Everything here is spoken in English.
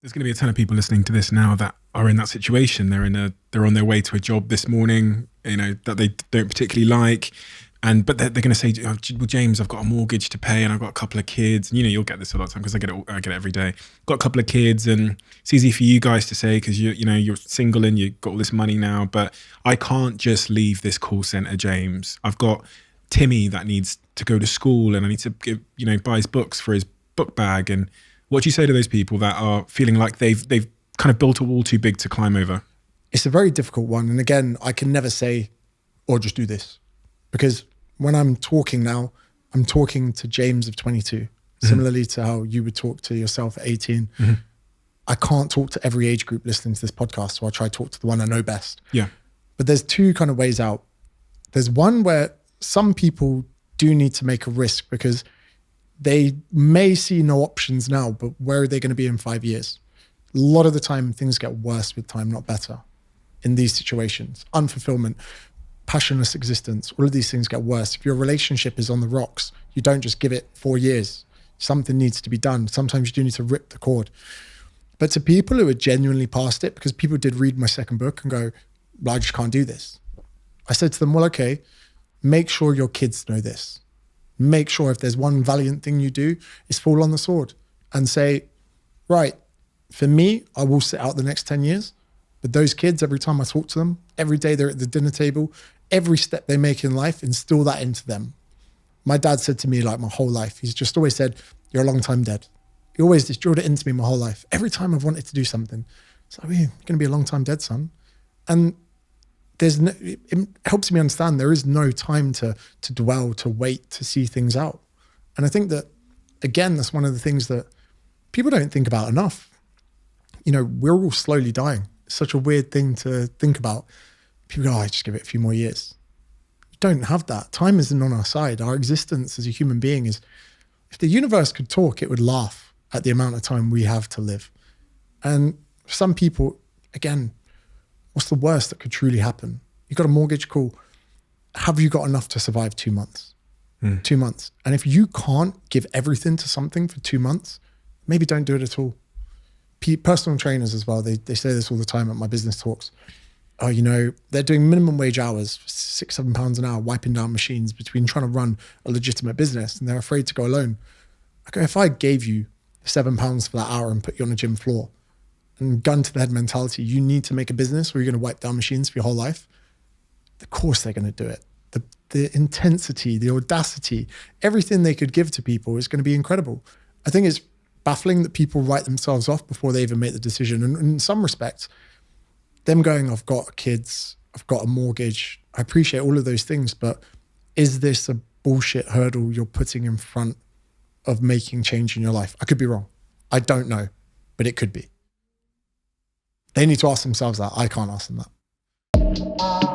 There's going to be a ton of people listening to this now that are in that situation. They're on their way to a job this morning, that they don't particularly like. But they're going to say, oh, well, James, I've got a mortgage to pay and I've got a couple of kids. And, you'll get this a lot of time because I get it every day. Got a couple of kids, and it's easy for you guys to say because you're single and you've got all this money now. But I can't just leave this call center, James. I've got Timmy that needs to go to school, and I need to buy his books for his book bag. And what do you say to those people that are feeling like they've kind of built a wall too big to climb over? It's a very difficult one. And again, I can never say, or just do this. Because when I'm talking now, I'm talking to James of 22, similarly to how you would talk to yourself at 18. Mm-hmm. I can't talk to every age group listening to this podcast, so I try to talk to the one I know best. Yeah. But there's two kind of ways out. There's one where some people do need to make a risk because they may see no options now, but where are they going to be in 5 years? A lot of the time, things get worse with time, not better in these situations. Unfulfillment, passionless existence, all of these things get worse. If your relationship is on the rocks, you don't just give it 4 years. Something needs to be done. Sometimes you do need to rip the cord. But to people who are genuinely past it, because people did read my second book and go, well, I just can't do this. I said to them, well, okay, make sure your kids know this. Make sure if there's one valiant thing you do, is fall on the sword and say, right, for me, I will sit out the next 10 years. But those kids, every time I talk to them, every day they're at the dinner table, every step they make in life, instill that into them. My dad said to me, like my whole life, he's just always said, you're a long time dead. He always just drilled it into me my whole life. Every time I've wanted to do something, it's like, you're going to be a long time dead, son. And it helps me understand there is no time to dwell, to wait, to see things out. And I think that, again, that's one of the things that people don't think about enough. We're all slowly dying. It's such a weird thing to think about. People go, I just give it a few more years. We don't have that. Time isn't on our side. Our existence as a human being is, if the universe could talk, it would laugh at the amount of time we have to live. And for some people, again, what's the worst that could truly happen? You got a mortgage, cool. Have you got enough to survive 2 months? 2 months. And if you can't give everything to something for 2 months, maybe don't do it at all. Personal trainers as well, they say this all the time at my business talks. Oh, they're doing minimum wage hours for £6-7 an hour, wiping down machines between trying to run a legitimate business, and they're afraid to go alone. I go, if I gave you £7 for that hour and put you on a gym floor, and gun to the head mentality, you need to make a business or you're going to wipe down machines for your whole life, of course they're going to do it. The intensity, the audacity, everything they could give to people is going to be incredible. I think it's baffling that people write themselves off before they even make the decision. And in some respects, them going, I've got kids, I've got a mortgage, I appreciate all of those things, but is this a bullshit hurdle you're putting in front of making change in your life? I could be wrong. I don't know, but it could be. They need to ask themselves that. I can't ask them that.